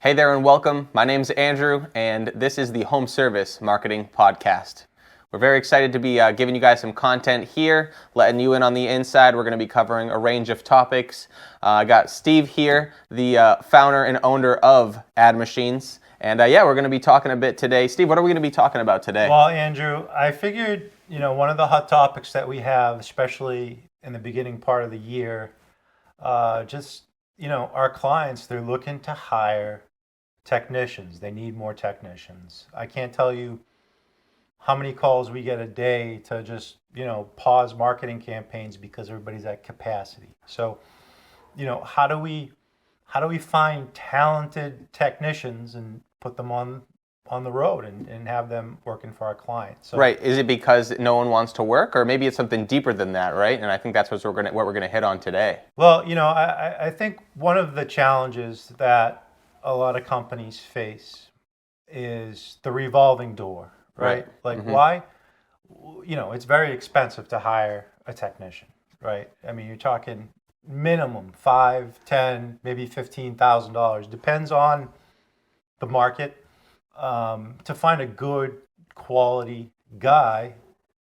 Hey there and welcome. My name is Andrew and this is the Home Service Marketing Podcast. We're very excited to be giving you guys some content here, letting you in on the inside. We're going to be covering a range of topics. I got Steve here, the founder and owner of AdMachines. And we're going to be talking a bit today. Steve, what are we going to be talking about today? Well, Andrew, I figured, one of the hot topics that we have, especially in the beginning part of the year, our clients, they're looking to hire technicians. They need more technicians. I can't tell you how many calls we get a day to just, pause marketing campaigns because everybody's at capacity. So, how do we find talented technicians and put them on the road and have them working for our clients? So, right. Is it because no one wants to work, or maybe it's something deeper than that, right? And I think that's what we're going to hit on today. Well, I think one of the challenges that a lot of companies face is the revolving door, right? Like why, it's very expensive to hire a technician, right? I mean, you're talking minimum $5, $10, maybe $15,000, depends on the market, to find a good quality guy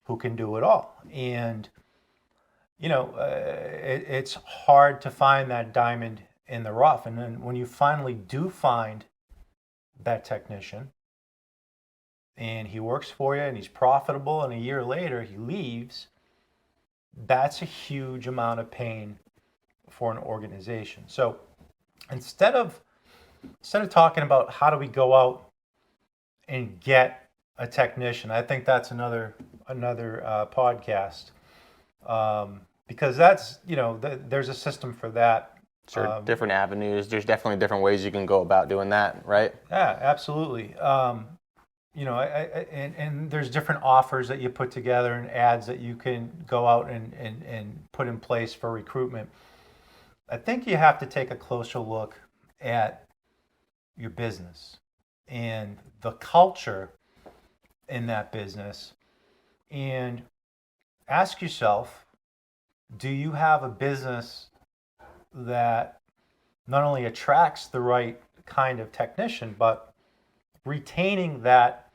who can do it all. And, it's hard to find that diamond in the rough. And then when you finally do find that technician and he works for you and he's profitable and a year later he leaves, that's a huge amount of pain for an organization. So instead of talking about how do we go out and get a technician, I think that's another podcast, because that's, there's a system for that. Sure, different avenues. There's definitely different ways you can go about doing that, right? Yeah, absolutely. And there's different offers that you put together and ads that you can go out and put in place for recruitment. I think you have to take a closer look at your business and the culture in that business and ask yourself, do you have a business that not only attracts the right kind of technician, but retaining that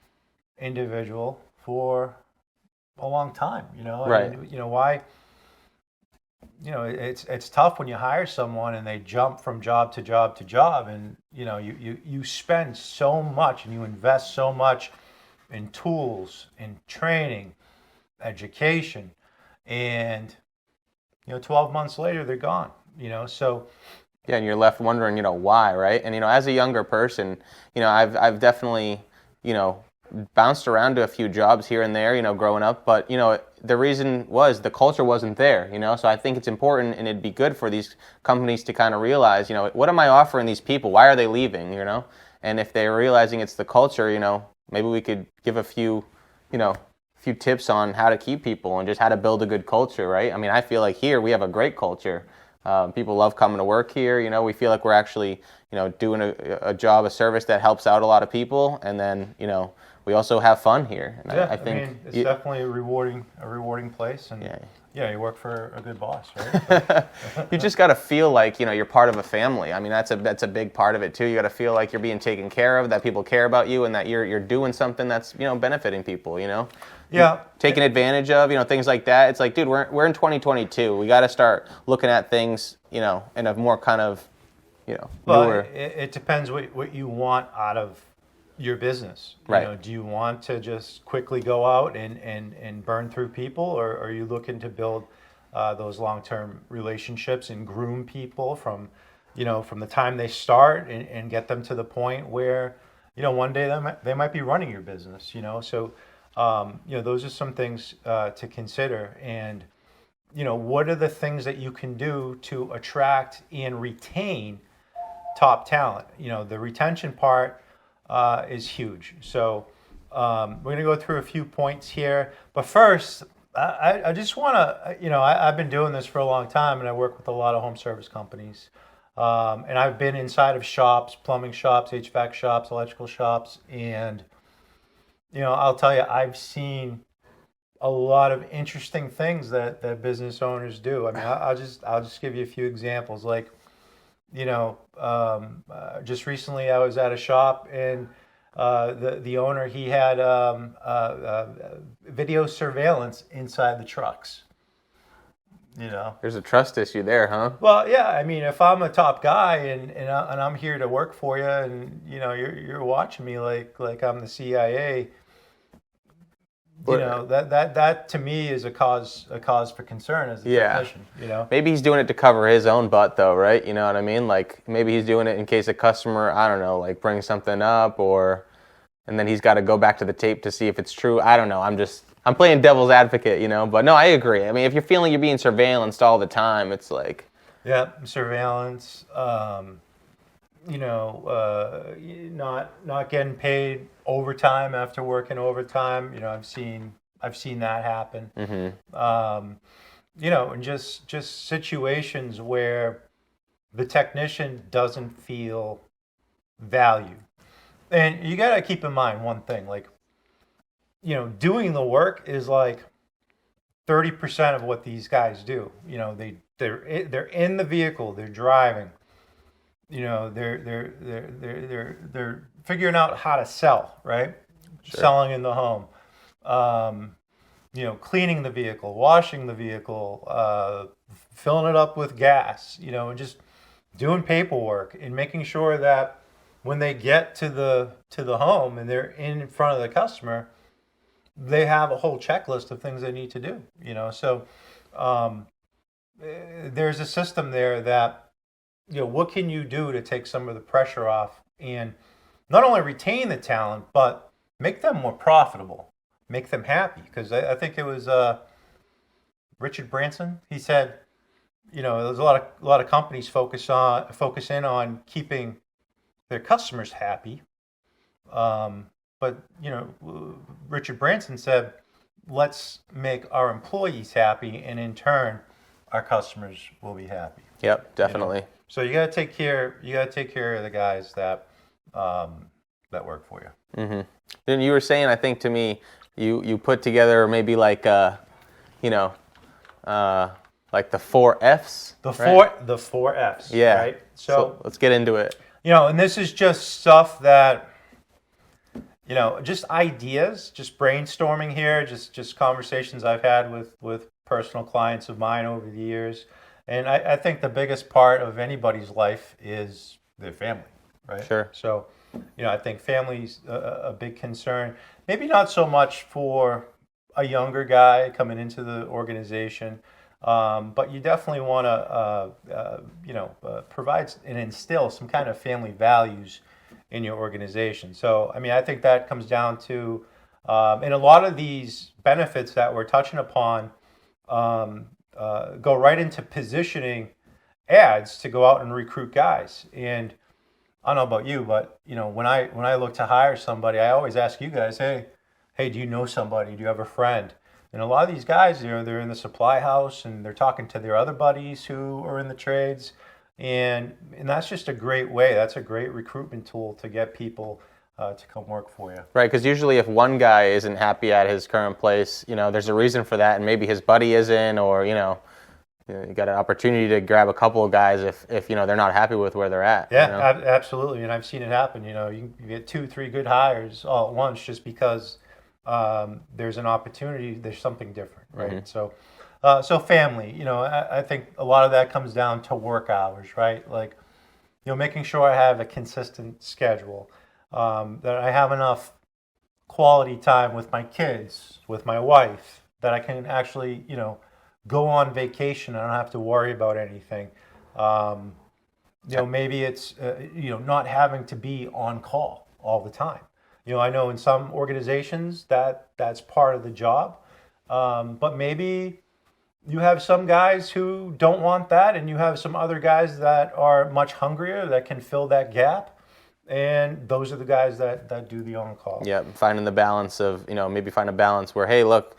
individual for a long time, Right. I mean, why, it's tough when you hire someone and they jump from job to job to job, and you spend so much and you invest so much in tools, in training, education, and 12 months later they're gone. So yeah, and you're left wondering, why, right? And as a younger person, I've definitely, bounced around to a few jobs here and there, growing up, but the reason was the culture wasn't there, So I think it's important, and it'd be good for these companies to kind of realize, what am I offering these people? Why are they leaving? And if they're realizing it's the culture, maybe we could give a few tips on how to keep people and just how to build a good culture, right? I mean, I feel like here we have a great culture. People love coming to work here. We feel like we're actually, doing a job, a service that helps out a lot of people. And then, we also have fun here. And yeah, I think it's definitely a rewarding place. And you work for a good boss, right? You just got to feel like, you're part of a family. I mean, that's a big part of it too. You got to feel like you're being taken care of, that people care about you, and that you're doing something that's, benefiting people, Yeah. Taking advantage of, things like that. It's like, dude, we're in 2022. We got to start looking at things, in a more kind of, Well, newer. it depends what you want out of your business. Right. Do you want to just quickly go out and burn through people, or are you looking to build those long-term relationships and groom people from the time they start and get them to the point where, one day they might be running your business, So, those are some things to consider. And, what are the things that you can do to attract and retain top talent? The retention part is huge. So we're going to go through a few points here. But first, I just want to, I've been doing this for a long time, and I work with a lot of home service companies. And I've been inside of shops, plumbing shops, HVAC shops, electrical shops, and I'll tell you, I've seen a lot of interesting things that business owners do. I mean, I'll just give you a few examples. Like, Just recently I was at a shop, and the owner, he had video surveillance inside the trucks. There's a trust issue there, huh? Well, yeah. I mean, if I'm a top guy and I'm here to work for you, and you're watching me like I'm the CIA, But that to me is a cause for concern as a yeah, technician. maybe he's doing it to cover his own butt, though, right? You know what I mean? Like maybe he's doing it in case a customer, I don't know, like brings something up, and then he's got to go back to the tape to see if it's true. I don't know. I'm playing devil's advocate, But no, I agree. I mean, if you're feeling you're being surveillanced all the time, it's like, Yeah, surveillance. Not getting paid overtime after working overtime. I've seen that happen. And just situations where the technician doesn't feel value. And you got to keep in mind one thing, like, doing the work is like 30% of what these guys do. They're in the vehicle, they're driving. They're figuring out how to sell, right? sure. Selling in the home. Cleaning the vehicle, washing the vehicle, filling it up with gas, and just doing paperwork and making sure that when they get to the home and they're in front of the customer, they have a whole checklist of things they need to do. So there's a system there that, what can you do to take some of the pressure off and not only retain the talent, but make them more profitable, make them happy? Because I think it was Richard Branson. He said, there's a lot of companies focus in on keeping their customers happy, but Richard Branson said, let's make our employees happy, and in turn, our customers will be happy. Yep, definitely. So you got to take care. You got to take care of the guys that work for you. Mm-hmm. Then you were saying, I think to me, you put together maybe like like the 4 Fs. The four Fs. Yeah. Right. So let's get into it. And this is just stuff that, just ideas, just brainstorming here, just conversations I've had with personal clients of mine over the years. And I think the biggest part of anybody's life is their family, right? Sure. So, I think family's a big concern. Maybe not so much for a younger guy coming into the organization, but you definitely want to, provide and instill some kind of family values in your organization. So, I mean, I think that comes down to, and a lot of these benefits that we're touching upon go right into positioning ads to go out and recruit guys. And I don't know about you, but when I look to hire somebody, I always ask you guys, hey, do you know somebody? Do you have a friend? And a lot of these guys, they're in the supply house and they're talking to their other buddies who are in the trades, and that's just a great way. That's a great recruitment tool to get people to come work for you. Right, because usually if one guy isn't happy at his current place, there's a reason for that, and maybe his buddy isn't, or you got an opportunity to grab a couple of guys if they're not happy with where they're at. Yeah, absolutely, and I've seen it happen. You get 2-3 good hires all at once just because there's an opportunity. There's something different, right? Mm-hmm. So family. I think a lot of that comes down to work hours, right? Like, making sure I have a consistent schedule. That I have enough quality time with my kids, with my wife, that I can actually, go on vacation. I don't have to worry about anything. Maybe it's, not having to be on call all the time. I know in some organizations that's part of the job, but maybe you have some guys who don't want that, and you have some other guys that are much hungrier that can fill that gap. And those are the guys that do the on-call. Yeah, finding the balance of, maybe find a balance where, hey, look,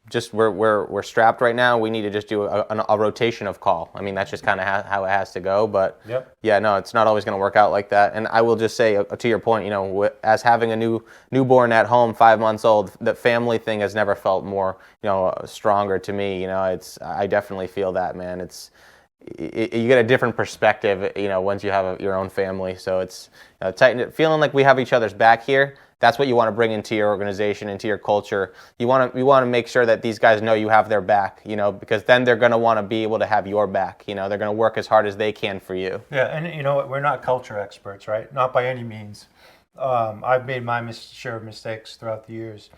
just we're strapped right now. We need to just do a rotation of call. I mean, that's just kind of how it has to go. But yeah, no, it's not always going to work out like that. And I will just say, to your point, as having a newborn at home, 5 months old, the family thing has never felt more, stronger to me. I definitely feel that, man. you get a different perspective, once you have your own family. So it's feeling like we have each other's back here. That's what you want to bring into your organization, into your culture. You want to make sure that these guys know you have their back, because then they're going to want to be able to have your back. They're going to work as hard as they can for you. Yeah, and you know what? We're not culture experts, right? Not by any means. I've made my share of mistakes throughout the years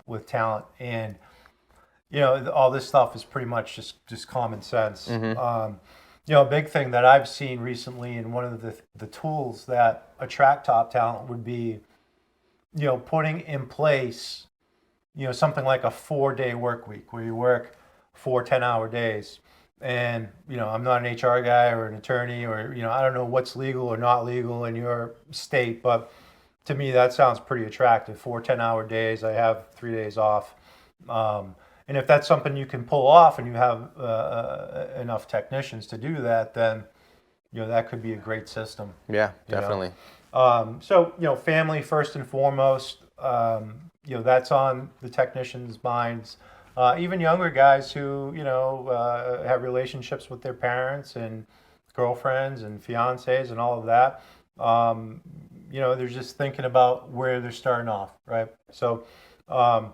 with talent, and all this stuff is pretty much just common sense. A big thing that I've seen recently, and one of the tools that attract top talent would be, putting in place, something like a 4-day work week where you work 4 10-hour days. And, I'm not an HR guy or an attorney or, I don't know what's legal or not legal in your state, but to me, that sounds pretty attractive. 4 10-hour days. I have 3 days off. And if that's something you can pull off and you have enough technicians to do that, then, that could be a great system. Yeah, definitely. So, family first and foremost, that's on the technicians' minds. Even younger guys who, have relationships with their parents and girlfriends and fiancés and all of that, they're just thinking about where they're starting off, right? So I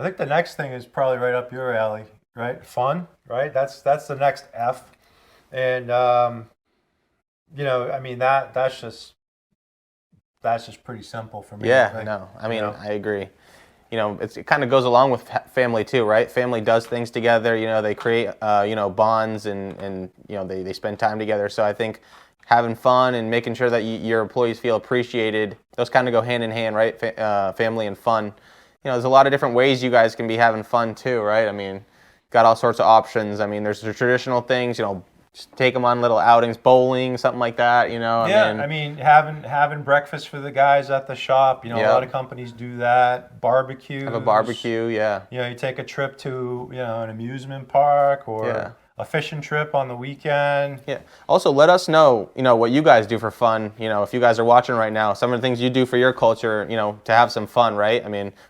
think the next thing is probably right up your alley, right? Fun, right? That's the next F. And, that's just pretty simple for me. Yeah, no, I agree. It kind of goes along with family too, right? Family does things together. They create, bonds and they spend time together. So I think having fun and making sure that your employees feel appreciated, those kind of go hand in hand, right? Family and fun. There's a lot of different ways you guys can be having fun too, right? Got all sorts of options. There's the traditional things, just take them on little outings, bowling, something like that, having breakfast for the guys at the shop, a lot of companies do that. Barbecue. Have a barbecue, yeah. You take a trip to, an amusement park or a fishing trip on the weekend. Yeah. Also, let us know, what you guys do for fun. If you guys are watching right now, some of the things you do for your culture, to have some fun, right?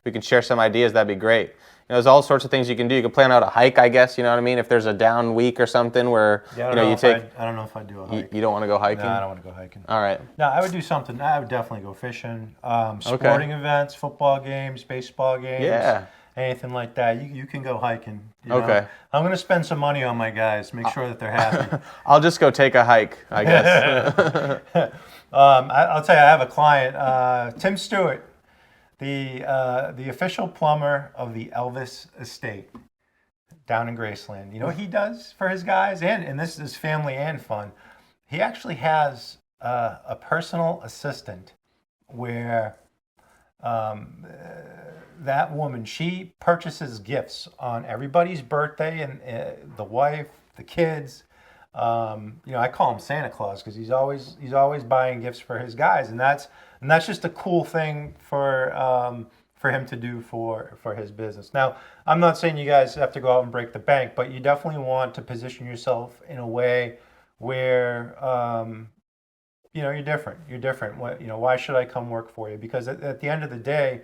We can share some ideas. That'd be great. There's all sorts of things you can do. You can plan out a hike, I guess. If there's a down week or something where I don't know if I'd do a hike. You don't want to go hiking? No, I don't want to go hiking. All right. No, I would do something. I would definitely go fishing. Sporting events, football games, baseball games. Yeah. Anything like that. You can go hiking. Okay. I'm going to spend some money on my guys. Make sure that they're happy. I'll just go take a hike, I guess. I'll tell you, I have a client, Tim Stewart, the official plumber of the Elvis estate down in Graceland. You know what he does for his guys? And this is family and fun. He actually has a personal assistant where that woman, she purchases gifts on everybody's birthday, and the wife, the kids. I call him Santa Claus because he's always buying gifts for his guys, and that's just a cool thing for him to do for his business. Now, I'm not saying you guys have to go out and break the bank, but you definitely want to position yourself in a way where you're different. You're different. Why should I come work for you? Because at the end of the day,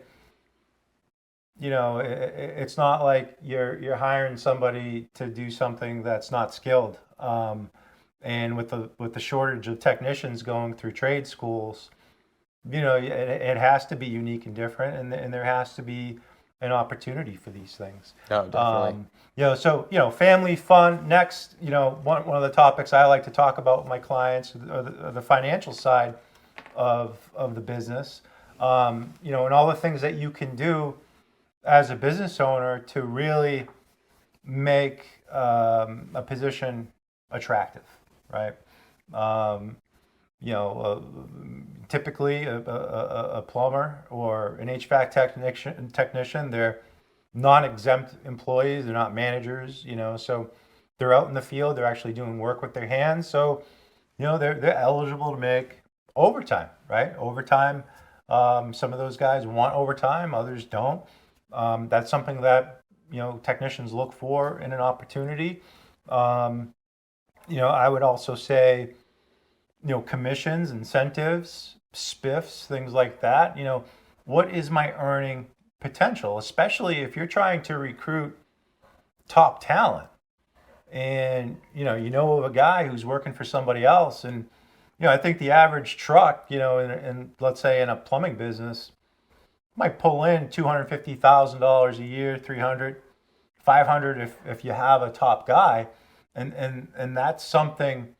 it's not like you're hiring somebody to do something that's not skilled. And with the shortage of technicians going through trade schools, it has to be unique and different, and there has to be an opportunity for these things. Oh, definitely. Family, fun. Next, one of the topics I like to talk about with my clients are the financial side of the business. And all the things that you can do as a business owner to really make a position attractive, right? Typically a plumber or an HVAC technician, they're non-exempt employees, they're not managers, so they're out in the field, they're actually doing work with their hands, so they're eligible to make overtime, right? Overtime, some of those guys want overtime, others don't. That's something that technicians look for in an opportunity. I would also say, commissions, incentives, spiffs, things like that. What is my earning potential, especially if you're trying to recruit top talent and you know of a guy who's working for somebody else, and I think the average truck, in let's say in a plumbing business, might pull in $250,000 a year, 300, 500 if you have a top guy, and that's something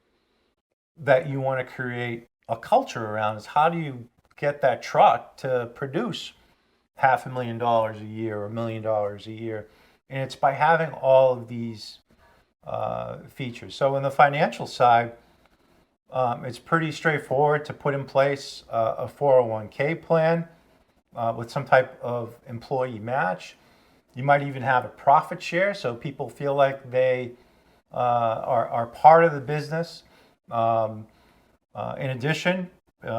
that you want to create a culture around. Is how do you get that truck to produce $500,000 a year or $1 million a year, and it's by having all of these features. So in the financial side, it's pretty straightforward to put in place a 401k plan with some type of employee match. You might even have a profit share, so people feel like they are part of the business. In addition,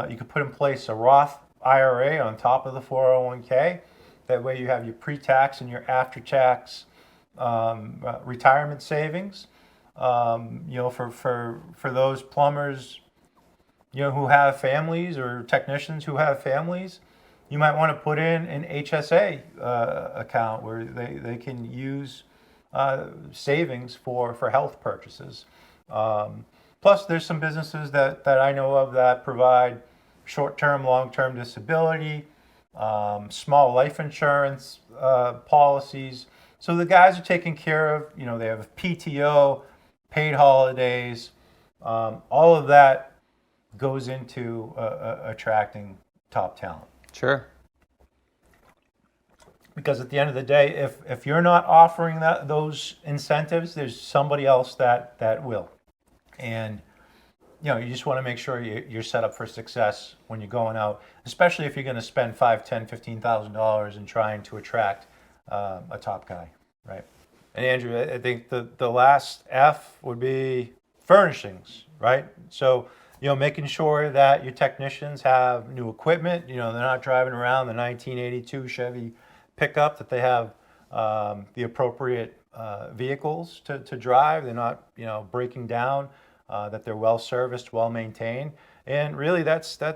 you could put in place a Roth IRA on top of the 401k. That way you have your pre-tax and your after-tax retirement savings. For those plumbers, who have families, or technicians who have families, you might want to put in an HSA account where they can use savings for health purchases. Plus, there's some businesses that I know of that provide short-term, long-term disability, small life insurance policies. So the guys are taken care of. They have PTO, paid holidays. All of that goes into attracting top talent. Sure. Because at the end of the day, if you're not offering those incentives, there's somebody else that will. And you just want to make sure you're set up for success when you're going out, especially if you're going to spend $5,000, $10,000, $15,000 in trying to attract a top guy, right? And Andrew, I think the last F would be furnishings, right? So making sure that your technicians have new equipment. They're not driving around the 1982 Chevy pickup, that they have the appropriate vehicles to drive. They're not breaking down. That they're well serviced, well maintained, and really that's a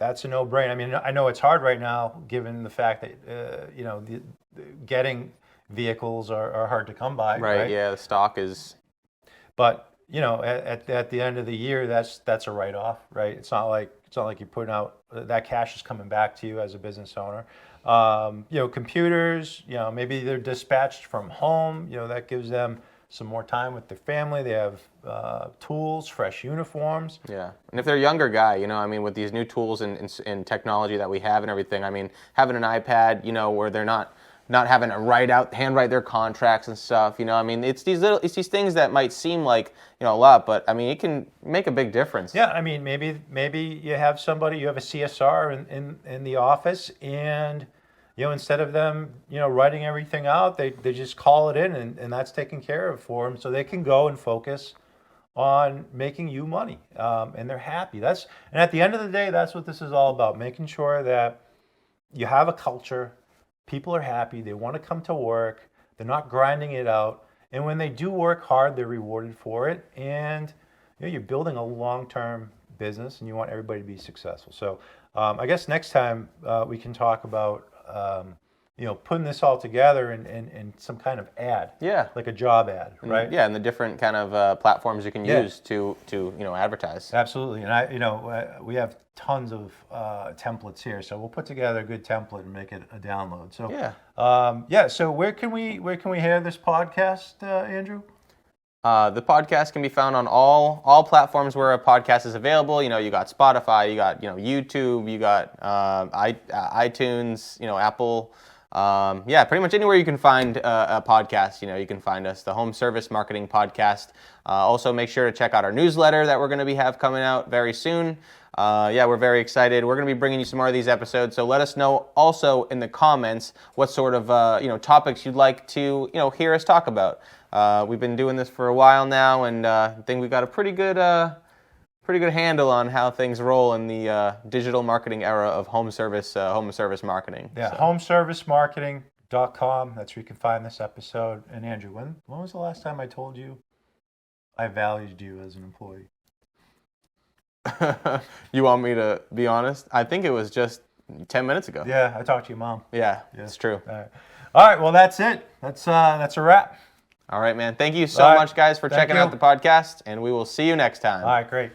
no-brainer. I mean, I know it's hard right now given the fact that getting vehicles are hard to come by. Right. Yeah, the stock is. But at the end of the year, that's a write-off, right? It's not like you're putting out that cash is coming back to you as a business owner. Computers, maybe they're dispatched from home. That gives them some more time with their family. They have tools, fresh uniforms. Yeah, and if they're a younger guy, with these new tools and technology that we have and everything, having an iPad, where they're not having to handwrite their contracts and stuff. It's these things that might seem like a lot, but it can make a big difference. Yeah, maybe you have somebody, you have a CSR in the office, and instead of them writing everything out, they just call it in, and that's taken care of for them, so they can go and focus on making you money, and they're happy. And at the end of the day, that's what this is all about: making sure that you have a culture. People are happy. They want to come to work. They're not grinding it out. And when they do work hard, they're rewarded for it. And you're building a long-term business, and you want everybody to be successful. So I guess next time we can talk about putting this all together in some kind of ad. Yeah. Like a job ad, right? Yeah, and the different kind of platforms you can use to advertise. Absolutely. And we have tons of templates here, so we'll put together a good template and make it a download. So so where can we hear this podcast, Andrew? The podcast can be found on all platforms where a podcast is available. You got Spotify, you got YouTube, you got iTunes, Apple. Pretty much anywhere you can find a podcast, you can find us, the Home Service Marketing Podcast. Also, make sure to check out our newsletter that we're going to have coming out very soon. We're very excited. We're going to be bringing you some more of these episodes. So let us know also in the comments what sort of topics you'd like to hear us talk about. We've been doing this for a while now, and I think we've got a pretty good handle on how things roll in the digital marketing era of home service marketing. Yeah, so. Homeservicemarketing.com. That's where you can find this episode. And Andrew, when was the last time I told you I valued you as an employee? You want me to be honest? I think it was just 10 minutes ago. Yeah, I talked to your mom. Yeah, it's true. All right, well, that's it. That's a wrap. All right, man. Thank you so All right. much, guys, for Thank checking you. out the podcast, and we will see you next time. All right, great.